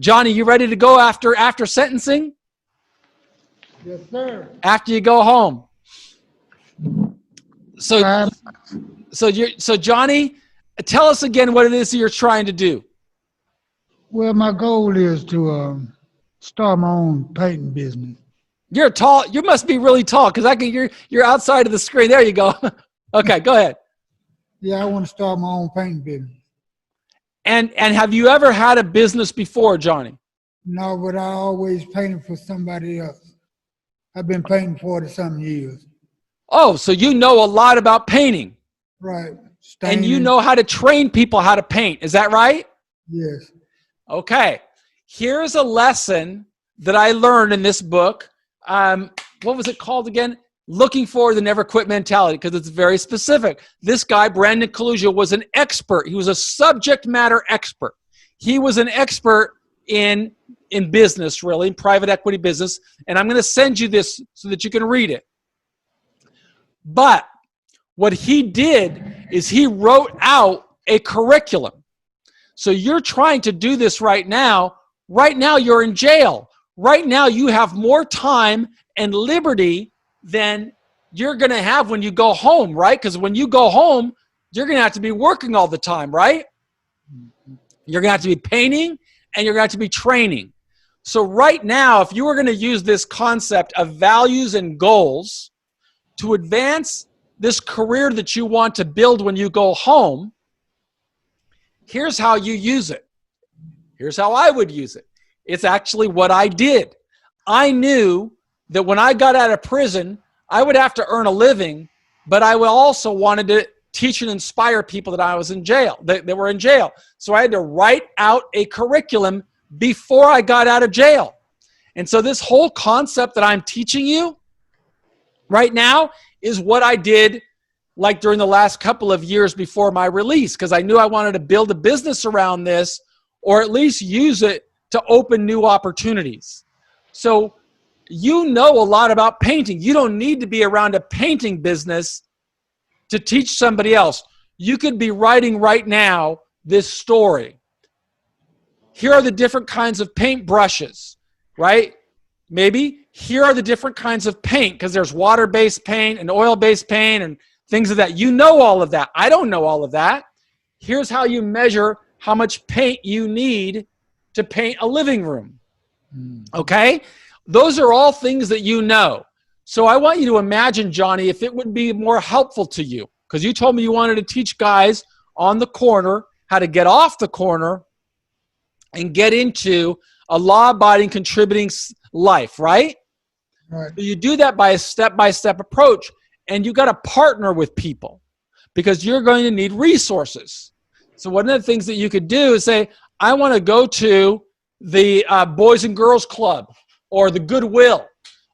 Johnny, you ready to go after sentencing? Yes, sir. After you go home. So Johnny, tell us again what it is that you're trying to do. Well, my goal is to start my own painting business. You're tall. You must be really tall because you're outside of the screen. There you go. Okay, go ahead. Yeah, I want to start my own painting business. And have you ever had a business before, Johnny? No, but I always painted for somebody else. I've been painting 40-something years. Oh, so you know a lot about painting. Right. Staining. And you know how to train people how to paint. Is that right? Yes. Okay. Here's a lesson that I learned in this book. What was it called again? Looking for the never quit mentality, because it's very specific. This guy, Brandon Kaluja, was an expert. He was a subject matter expert. He was an expert in business, really, in private equity business. And I'm going to send you this so that you can read it. But what he did is he wrote out a curriculum. So you're trying to do this right now. Right now you're in jail. Right now you have more time and liberty than you're going to have when you go home, right? Because when you go home, you're going to have to be working all the time, right? You're going to have to be painting and you're going to have to be training. So right now, if you were going to use this concept of values and goals to advance this career that you want to build when you go home, here's how you use it. Here's how I would use it. It's actually what I did. I knew that when I got out of prison, I would have to earn a living, but I would also wanted to teach and inspire people that I was in jail, that were in jail. So I had to write out a curriculum before I got out of jail. And so this whole concept that I'm teaching you right now is what I did like during the last couple of years before my release, because I knew I wanted to build a business around this, or at least use it to open new opportunities. So you know a lot about painting. You don't need to be around a painting business to teach somebody else. You could be writing right now this story. Here are the different kinds of paint brushes, right? Maybe here are the different kinds of paint, because there's water-based paint and oil-based paint and things of that. You know all of that. I don't know all of that. Here's how you measure how much paint you need to paint a living room. Okay? Those are all things that you know. So I want you to imagine, Johnny, if it would be more helpful to you, because you told me you wanted to teach guys on the corner how to get off the corner and get into a law-abiding, contributing life, right? Right. So you do that by a step-by-step approach, and you got to partner with people because you're going to need resources. So one of the things that you could do is say, I want to go to the Boys and Girls Club or the Goodwill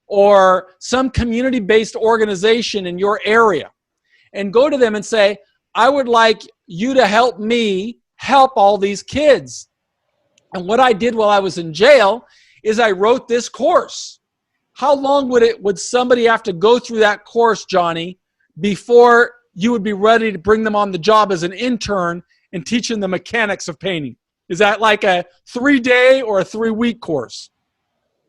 or some community-based organization in your area, and go to them and say, I would like you to help me help all these kids. And what I did while I was in jail is I wrote this course. How long would somebody have to go through that course, Johnny, before you would be ready to bring them on the job as an intern and teach them the mechanics of painting? Is that like a 3-day or a 3-week course?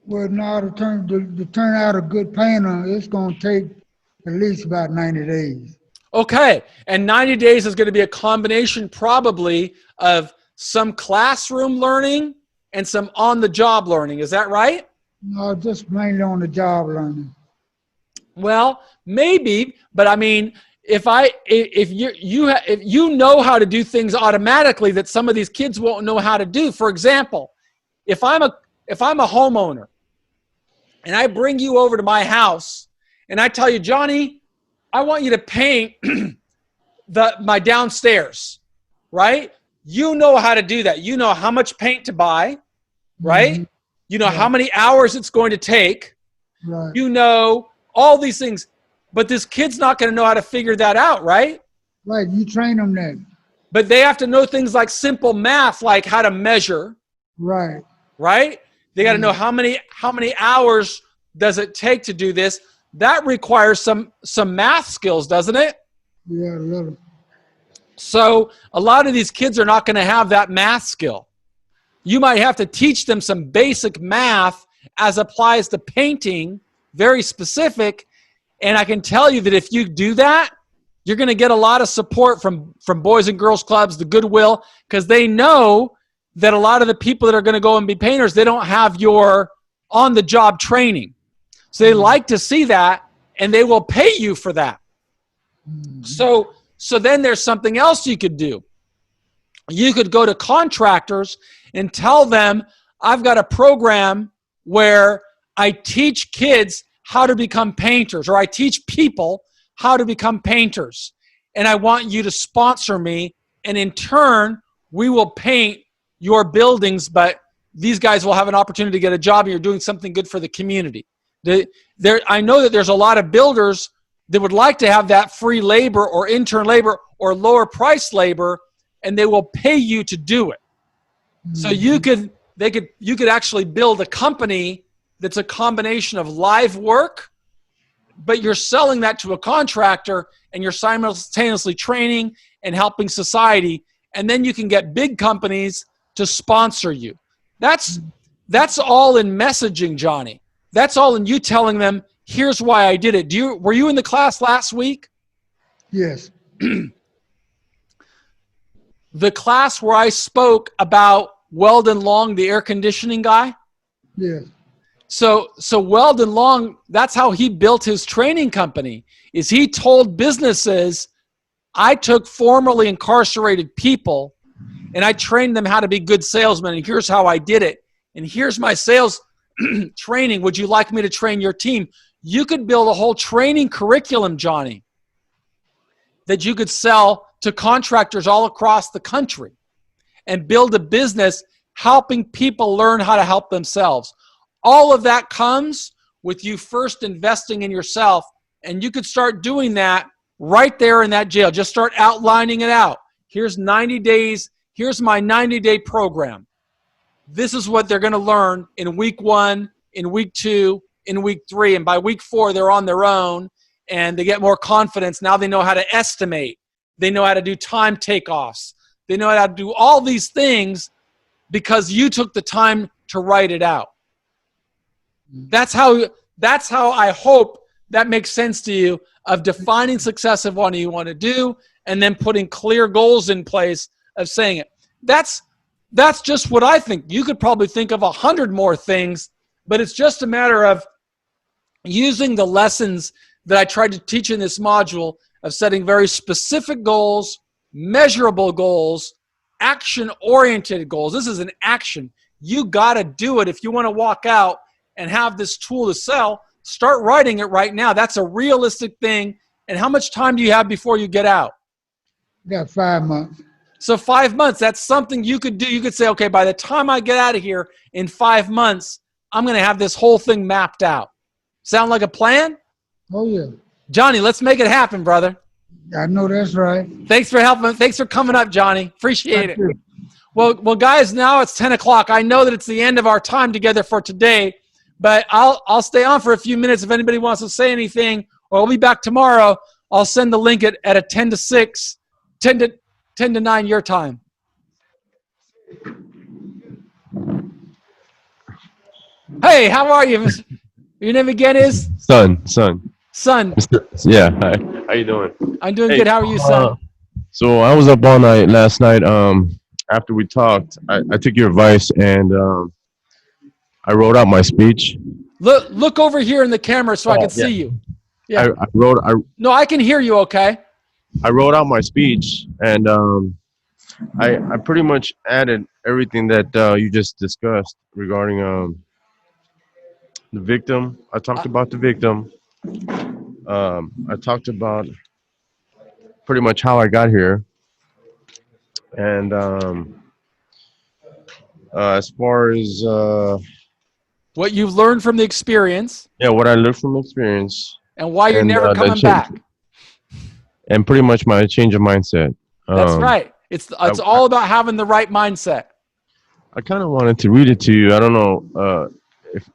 Well, now to turn out a good painter, it's going to take at least about 90 days. Okay, and 90 days is going to be a combination probably of some classroom learning and some on-the-job learning. Is that right? No, just mainly on the job learning. Well, maybe, but I mean, if you know how to do things automatically that some of these kids won't know how to do. For example, if I'm a homeowner and I bring you over to my house and I tell you, Johnny, I want you to paint my downstairs, right? You know how to do that. You know how much paint to buy, right? Mm-hmm. You know how many hours it's going to take. Right. You know all these things. But this kid's not going to know how to figure that out, right? Right. You train them then. But they have to know things like simple math, like how to measure. Right. Right? They got to know how many hours does it take to do this. That requires some math skills, doesn't it? Yeah, a little. So a lot of these kids are not going to have that math skill. You might have to teach them some basic math as applies to painting, very specific. And I can tell you that if you do that, you're going to get a lot of support from Boys and Girls Clubs, the Goodwill, because they know that a lot of the people that are going to go and be painters, they don't have your on-the-job training. So they like to see that, and they will pay you for that. So then there's something else you could do. You could go to contractors and tell them, I've got a program where I teach kids how to become painters, or I teach people how to become painters. And I want you to sponsor me. And in turn, we will paint your buildings, but these guys will have an opportunity to get a job, and you're doing something good for the community. I know that there's a lot of builders that would like to have that free labor or intern labor or lower price labor, and they will pay you to do it. So you could actually build a company that's a combination of live work, but you're selling that to a contractor, and you're simultaneously training and helping society. And then you can get big companies to sponsor you. That's all in messaging, Johnny. That's all in you telling them, here's why I did it. Were you in the class last week? Yes. The class where I spoke about Weldon Long, the air conditioning guy? Yes. So Weldon Long, that's how he built his training company, is he told businesses, I took formerly incarcerated people and I trained them how to be good salesmen, and here's how I did it. And here's my sales training. Would you like me to train your team? You could build a whole training curriculum, Johnny, that you could sell to contractors all across the country and build a business helping people learn how to help themselves. All of that comes with you first investing in yourself, and you could start doing that right there in that jail. Just start outlining it out. Here's 90 days. Here's my 90-day program. This is what they're going to learn in week 1, in week 2, in week 3. And by week 4, they're on their own, and they get more confidence. Now they know how to estimate. They know how to do time takeoffs. They know how to do all these things because you took the time to write it out. That's how I hope that makes sense to you, of defining success of what you want to do and then putting clear goals in place of saying it. That's just what I think. You could probably think of 100 more things, but it's just a matter of using the lessons that I tried to teach in this module of setting very specific goals, measurable goals, action-oriented goals. This is an action. You got to do it. If you want to walk out and have this tool to sell, start writing it right now. That's a realistic thing. And how much time do you have before you get out? Got 5 months. So 5 months, that's something you could do. You could say, okay, by the time I get out of here in 5 months, I'm going to have this whole thing mapped out. Sound like a plan? Oh, yeah. Johnny, let's make it happen, brother. I know that's right. Thanks for helping. Thanks for coming up, Johnny. Appreciate Thank it. you. Well, guys, now it's 10 o'clock. I know that it's the end of our time together for today, but I'll stay on for a few minutes if anybody wants to say anything, or I'll be back tomorrow. I'll send the link at a 10 to 6, 10 to 9 your time. Hey, how are you? Your name again is? Son. Son. Yeah, hi. How you doing? I'm doing good. How are you, son? So I was up all night last night. After we talked, I took your advice and I wrote out my speech. Look over here in the camera so I can see you. Yeah. No, I can hear you okay. I wrote out my speech and I pretty much added everything that you just discussed regarding the victim. I talked about the victim. I talked about pretty much how I got here. And as far as what you've learned from the experience. Yeah, what I learned from experience. And why you're never coming back. And pretty much my change of mindset. That's right. It's all about having the right mindset. I kind of wanted to read it to you. I don't know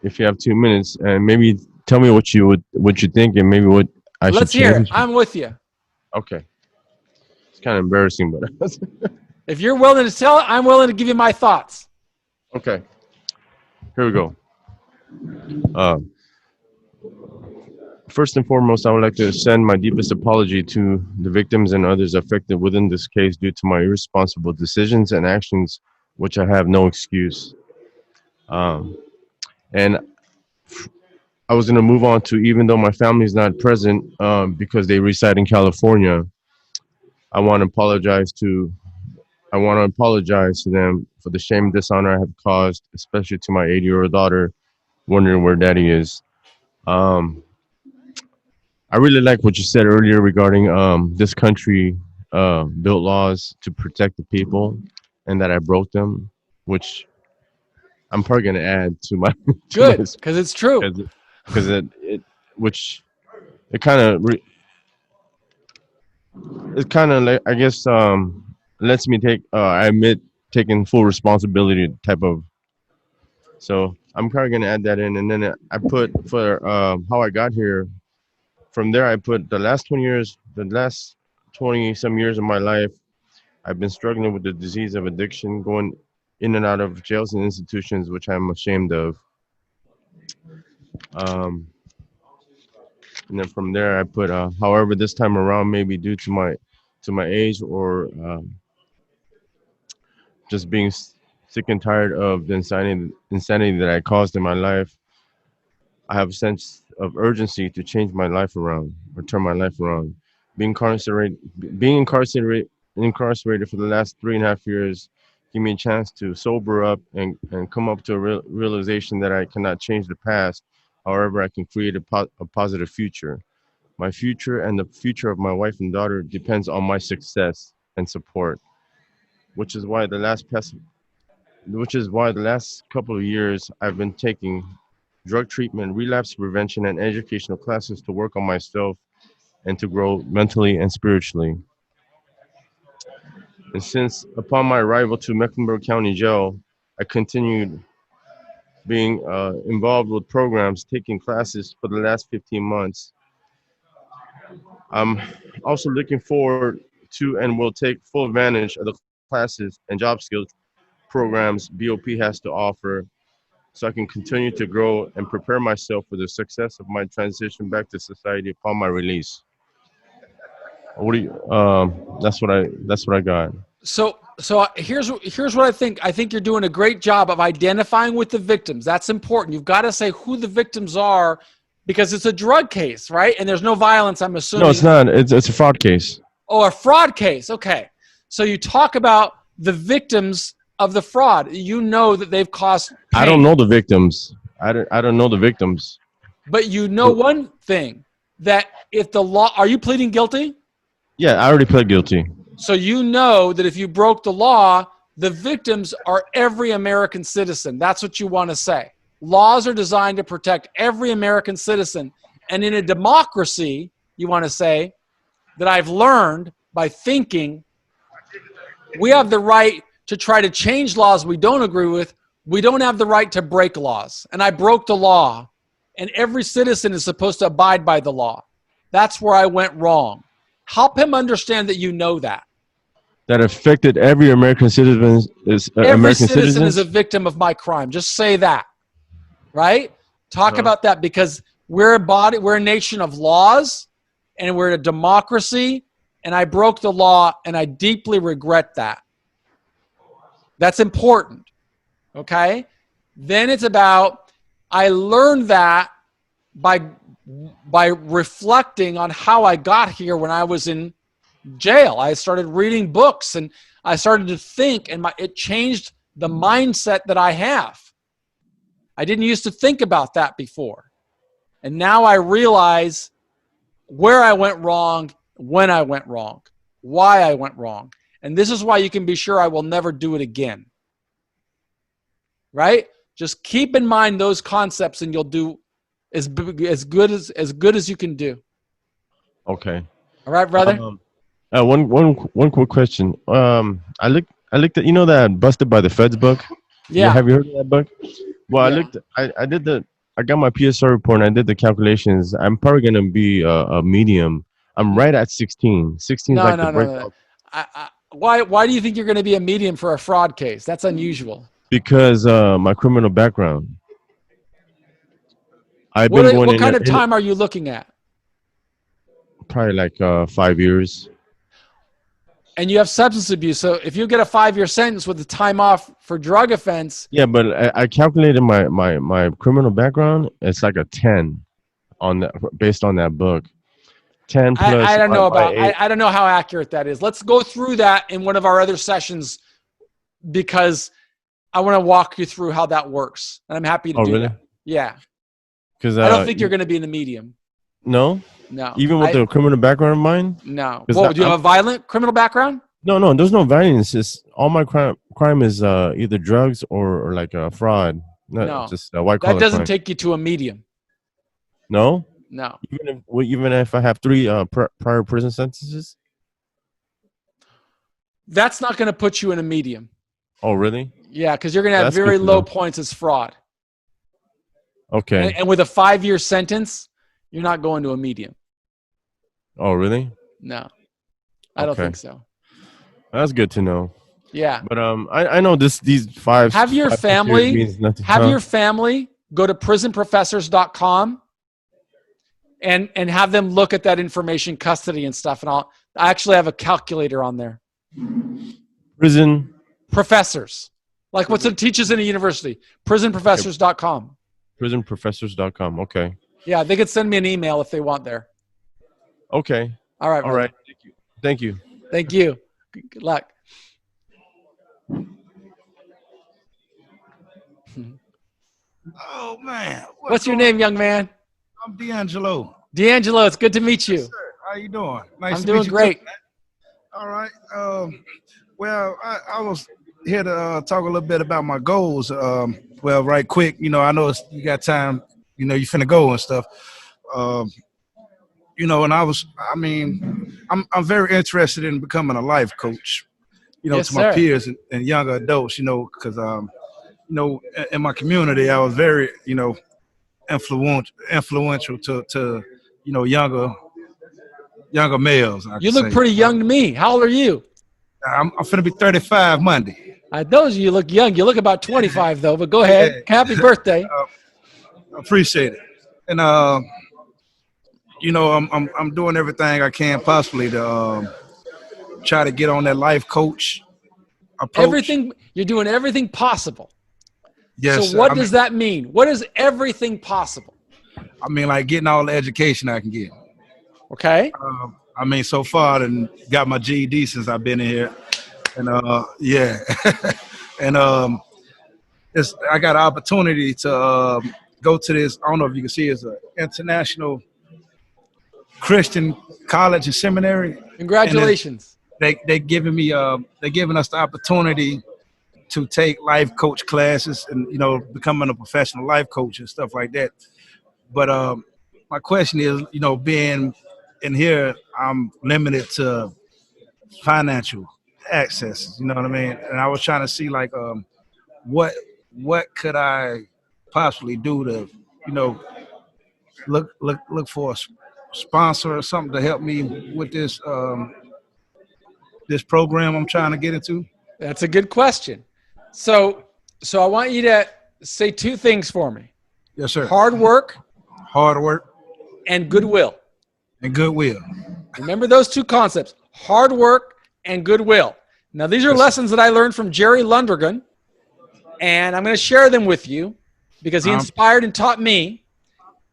if you have 2 minutes, and maybe tell me what you think, and maybe what I should change. Let's hear it. I'm with you. Okay. It's kind of embarrassing, but if you're willing to tell it, I'm willing to give you my thoughts. Okay, here we go. Um, First and foremost, I would like to send my deepest apology to the victims and others affected within this case due to my irresponsible decisions and actions, which I have no excuse. Um, and I was going to move on to, even though my family is not present because they reside in California, I want to apologize to I want to apologize to them for the shame and dishonor I have caused, especially to my 80-year-old daughter wondering where daddy is. Um, I really like what you said earlier regarding this country built laws to protect the people, and that I broke them, which I'm probably going to add to my to my Good, because it's true. because it which it kind of it kind of like, I guess lets me take I admit taking full responsibility type of. So I'm probably going to add that in, and then I put for how I got here. From there, I put the last 20 some years of my life, I've been struggling with the disease of addiction, going in and out of jails and institutions, which I'm ashamed of. Um, and then from there, I put, however, this time around, maybe due to my age or just being sick and tired of the insanity that I caused in my life, I have a sense of urgency to change my life around or turn my life around. Being incarcerated, incarcerated for the last 3.5 years, give me a chance to sober up and come up to a realization that I cannot change the past. However, I can create a positive future. My future and the future of my wife and daughter depends on my success and support, which is why the last couple of years I've been taking drug treatment, relapse prevention, and educational classes to work on myself and to grow mentally and spiritually. And since upon my arrival to Mecklenburg County Jail, I continued being involved with programs, taking classes for the last 15 months. I'm also looking forward to and will take full advantage of the classes and job skills programs BOP has to offer so I can continue to grow and prepare myself for the success of my transition back to society upon my release. What do you? That's what I got. So here's what I think. I think you're doing a great job of identifying with the victims. That's important. You've got to say who the victims are because it's a drug case, right? And there's no violence, I'm assuming. No, it's not. It's a fraud case. Oh, a fraud case. Okay. So you talk about the victims of the fraud. You know that they've caused pain. I don't know the victims. I don't know the victims. But you know one thing, that if the law, are you pleading guilty? Yeah, I already pled guilty. So you know that if you broke the law, the victims are every American citizen. That's what you want to say. Laws are designed to protect every American citizen. And in a democracy, you want to say that I've learned by thinking we have the right to try to change laws we don't agree with. We don't have the right to break laws. And I broke the law. And every citizen is supposed to abide by the law. That's where I went wrong. Help him understand that you know that. That affected every American citizen is Every American citizen citizens? is a victim of my crime. Just say that, right? Talk Uh-huh. about that because we're a nation of laws, and we're a democracy. And I broke the law, and I deeply regret that. That's important. Okay. Then it's about I learned that by reflecting on how I got here when I was in jail. I started reading books and I started to think, and it changed the mindset that I have. I didn't used to think about that before. And now I realize where I went wrong, when I went wrong, why I went wrong. And this is why you can be sure I will never do it again. Right? Just keep in mind those concepts and you'll do as good as you can do. Okay. All right, brother? One quick question. I looked at, you know, that Busted by the Feds book? Yeah. Have you heard of that book? Well, Yeah. I got my PSR report and I did the calculations. I'm probably going to be a medium. I'm right at 16. 16 is like the break. No. Why do you think you're going to be a medium for a fraud case? That's unusual. Because my criminal background. I've been going What in, kind of in time are you looking at? probably like 5 years. And you have substance abuse. So if you get a 5-year sentence with the time off for drug offense, Yeah, but I calculated my criminal background. It's like a 10 on that, based on that book. 10 plus I don't know my about, eight. I don't know how accurate that is. Let's go through that in one of our other sessions because I want to walk you through how that works. And I'm happy to Oh, do really? that. Yeah. Because I don't think you're going to be in the medium. no, No. even with the criminal background of mine. No. 'Cause Well, do you have a violent criminal background? No, there's no violence. It's all my crime is either drugs or like fraud. No. Just white That collar doesn't crime. take you to a medium. No, No. even if I have 3 prior prison sentences. That's not going to put you in a medium. Oh, really? Yeah, because you're going to have That's good very to low know. points as fraud. Okay. And with a 5-year sentence, you're not going to a medium. Oh, really? No. I don't Okay. think so. That's good to know. Yeah. But I know these 5. Have your 5 family- years means nothing. Have Huh? your family go to prisonprofessors.com and have them look at that information, custody and stuff. And I actually have a calculator on there. prison Professors. Like what's it teaches in a university. Prisonprofessors.com. prisonprofessors.com. Okay. Yeah, they could send me an email if they want there. Okay. All right. All brother. right. Thank you. Thank you. Good luck. Oh man, What's your name, young man? I'm D'Angelo. D'Angelo, it's good to meet you. Sir, how you doing? Nice I'm to doing meet you great. too, man. All right. Well, I was here to talk a little bit about my goals. Well, right quick. I know you got time. You finna go and stuff. And I'm very interested in becoming a life coach. Yes, to my sir. peers and younger adults. Because in my community, I was very, influential to younger males. You look pretty young to me. How old are you? I'm finna be 35 Monday. I know you look young. You look about 25 though, but go ahead. Happy birthday. Appreciate it. And I'm doing everything I can possibly to try to get on that life coach approach. You're doing everything possible. Yes. So what does that mean? What is everything possible? I mean, like getting all the education I can get. Okay. So far, and got my GED since I've been in here, and yeah, and I got an opportunity to go to this. I don't know if you can see, it's an international Christian college and seminary. Congratulations. They giving me they're giving us the opportunity to take life coach classes and becoming a professional life coach and stuff like that. But my question is, being in here, I'm limited to financial access. You know what I mean? And I was trying to see like what could I possibly do to look for a sponsor or something to help me with this this program I'm trying to get into. That's a good question. So I want you to say 2 things for me. Yes, sir. Hard work Hard work and goodwill. and goodwill. Remember those 2 concepts, hard work and goodwill. Now, these are lessons that I learned from Jerry Lundergan, and I'm going to share them with you because he inspired and taught me.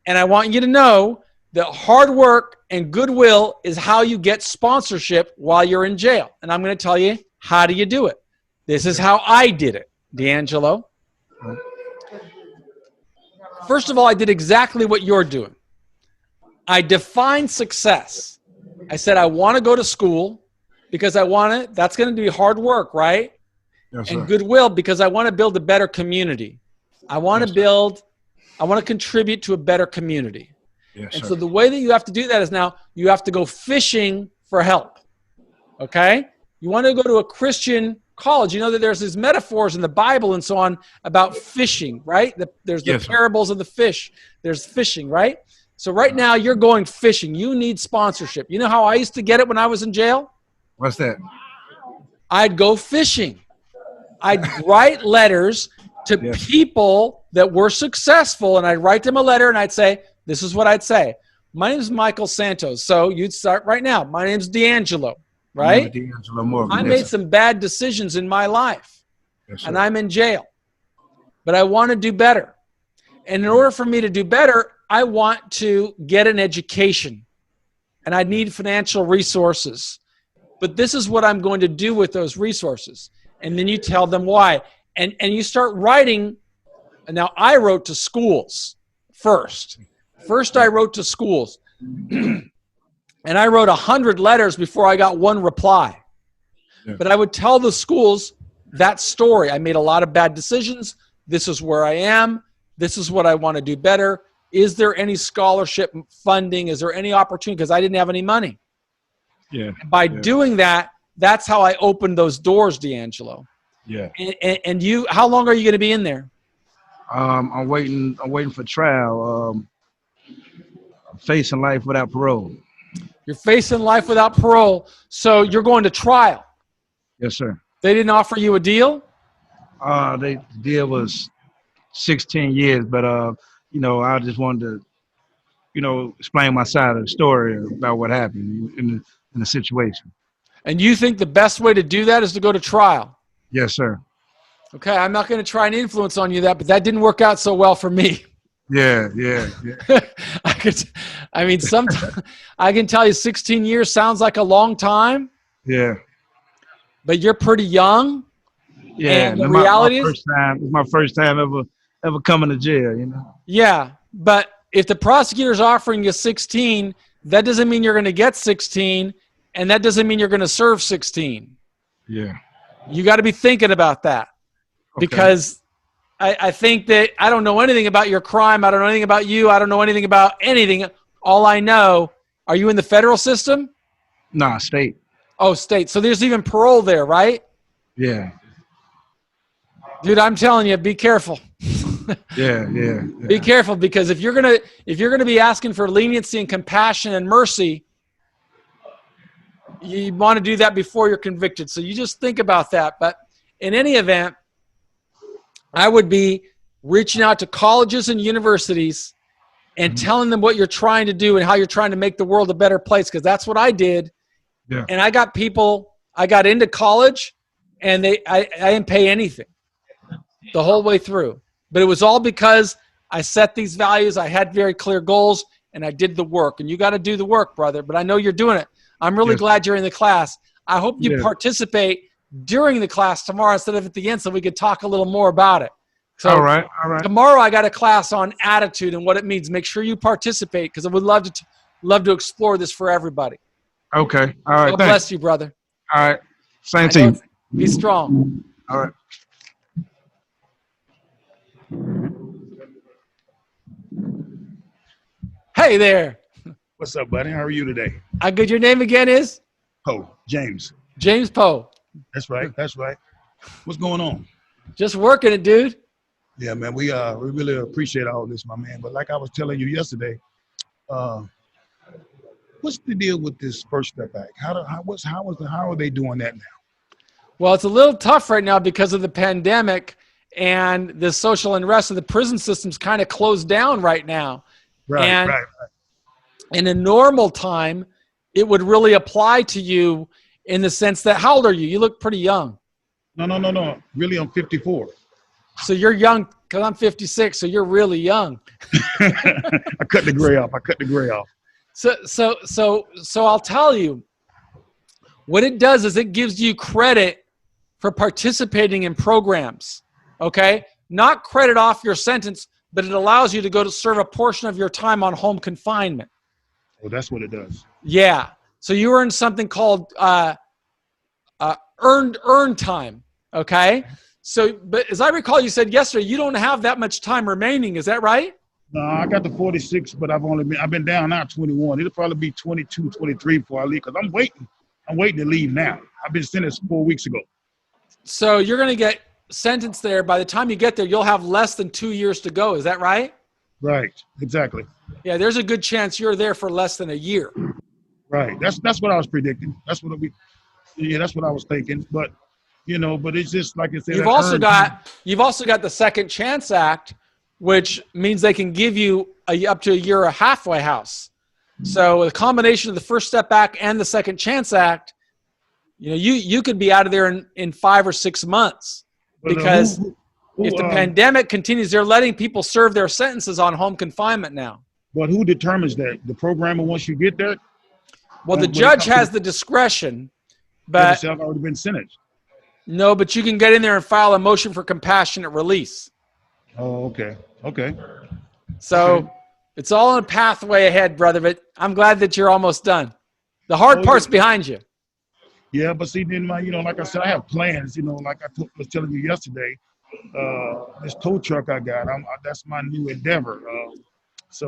And I want you to know that hard work and goodwill is how you get sponsorship while you're in jail. And I'm going to tell you, how do you do it? This is how I did it, D'Angelo. First of all, I did exactly what you're doing. I defined success. I said, I want to go to school because I want to, that's going to be hard work, right? Yes, sir. And goodwill because I want to build a better community. I want to contribute to a better community. Yes, And sir. so the way that you have to do that is now you have to go fishing for help. Okay? You want to go to a Christian college. You know that there's these metaphors in the Bible and so on about fishing, right? There's the Yes, sir. parables of the fish. There's fishing, right? So right now you're going fishing. You need sponsorship. You know how I used to get it when I was in jail? What's that? I'd go fishing. I'd write letters to Yes. people that were successful, and I'd write them a letter, and I'd say, this is what I'd say. My name is Michael Santos. So you'd start right now. My name's D'Angelo, right? D'Angelo Morgan. I made some bad decisions in my life, Yes, sir. and I'm in jail. But I want to do better. And in order for me to do better, I want to get an education, and I need financial resources. But this is what I'm going to do with those resources. And then you tell them why. And you start writing. And now I wrote to schools first. First I wrote to schools. And I wrote 100 letters before I got one reply. Yeah. But I would tell the schools that story. I made a lot of bad decisions. This is where I am. This is what I want to do better. Is there any scholarship funding? Is there any opportunity? Because I didn't have any money. Yeah. By doing that, that's how I opened those doors, D'Angelo. Yeah. And you, how long are you going to be in there? I'm waiting for trial. I'm facing life without parole. You're facing life without parole, so you're going to trial. Yes, sir. They didn't offer you a deal? The deal was 16 years, but I just wanted to, explain my side of the story about what happened in the situation. And you think the best way to do that is to go to trial? Yes, sir. Okay, I'm not going to try and influence on you that, but that didn't work out so well for me. Yeah. Sometimes I can tell you 16 years sounds like a long time, Yeah. but you're pretty young. Yeah. And the reality is, it's my first time ever coming to jail, yeah, but if the prosecutor's offering you 16, that doesn't mean you're going to get 16, and that doesn't mean you're going to serve 16. Yeah. You got to be thinking about that. Okay. Because I think that I don't know anything about your crime. I don't know anything about you. I don't know anything about anything. All I know, are you in the federal system? Nah, state. Oh, state. So there's even parole there, right? Yeah. Dude, I'm telling you, be careful. Yeah. Be careful, because if you're gonna be asking for leniency and compassion and mercy, you want to do that before you're convicted. So you just think about that. But in any event, I would be reaching out to colleges and universities and telling them what you're trying to do and how you're trying to make the world a better place, because that's what I did. Yeah. And I got into college, and I didn't pay anything the whole way through. But it was all because I set these values, I had very clear goals, and I did the work. And you got to do the work, brother. But I know you're doing it. I'm really glad you're in the class. I hope you participate during the class tomorrow instead of at the end, so we could talk a little more about it. So All right. tomorrow I got a class on attitude and what it means. Make sure you participate, because I would love to explore this for everybody. Okay. All right. God Thanks. bless you, brother. All right. Same to you. Be strong. All right. Hey there. What's up, buddy? How are you today? How good your name again is? Oh, James. James Poe. That's right. What's going on? Just working it, dude. Yeah, man. We really appreciate all this, my man. But like I was telling you yesterday, what's the deal with this First Step Act? How are they doing that now? Well, it's a little tough right now because of the pandemic and the social unrest, of the prison system's kind of closed down right now. Right. In a normal time, it would really apply to you in the sense that, how old are you? You look pretty young. No. Really, I'm 54. So you're young, because I'm 56, so you're really young. I cut the gray off. So I'll tell you, what it does is it gives you credit for participating in programs, okay? Not credit off your sentence, but it allows you to go to serve a portion of your time on home confinement. Well, that's what it does. Yeah. So you earn something called earned time, okay? So, but as I recall, you said yesterday you don't have that much time remaining. Is that right? No, I got the 46, but I've been down now 21. It'll probably be 22, 23 before I leave, because I'm waiting. I'm waiting to leave now. I've been sentenced 4 weeks ago. So you're going to get sentenced there. By the time you get there, you'll have less than 2 years to go. Is that right? Right. Exactly. Yeah, there's a good chance you're there for less than a year. Right. That's what I was predicting. That's what I was thinking. But you know, but it's just like I said. You've that also urge- got the Second Chance Act, which means they can give you up to a year a halfway house. So the combination of the First Step Act and the Second Chance Act, you could be out of there in 5 or 6 months, but, because who, if the pandemic continues, they're letting people serve their sentences on home confinement now. but who determines that? The programmer, once you get there? Well, the When it judge comes to has the discretion, But but I've already been sentenced. no, but you can get in there and file a motion for compassionate release. Oh, okay. Okay. So Okay. it's all in a pathway ahead, brother. But I'm glad that you're almost done. The hard Oh, part's yeah. behind you. Yeah, but see, then like I said, I have plans. Like I was telling you yesterday, this tow truck I got, that's my new endeavor. So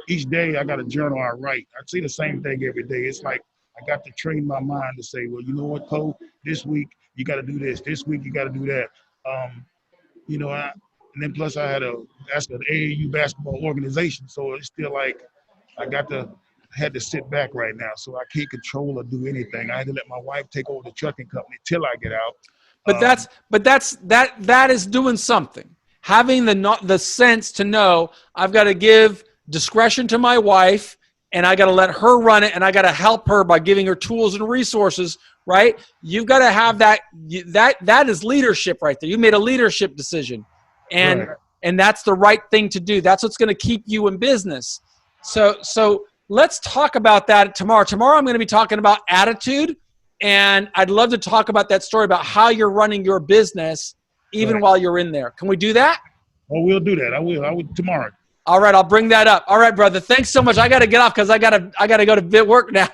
each day I got a journal I write. I see the same thing every day. It's like I got to train my mind to say, well, you know what, Cole, this week you got to do this. This week you got to do that. And then plus I that's an AAU basketball organization. So it's still like I had to sit back right now. So I can't control or do anything. I had to let my wife take over the trucking company till I get out. But that is doing something. Having the sense to know I've got to give discretion to my wife, and I got to let her run it, and I got to help her by giving her tools and resources. Right? You've got to have that. That is leadership right there. You made a leadership decision, and Right. and that's the right thing to do. That's what's going to keep you in business. So let's talk about that tomorrow. Tomorrow I'm going to be talking about attitude, and I'd love to talk about that story about how you're running your business even Right. while you're in there. Can we do that? Oh, we'll do that. I will tomorrow. All right, I'll bring that up. All right, brother. Thanks so much. I got to get off because I got to go to work now.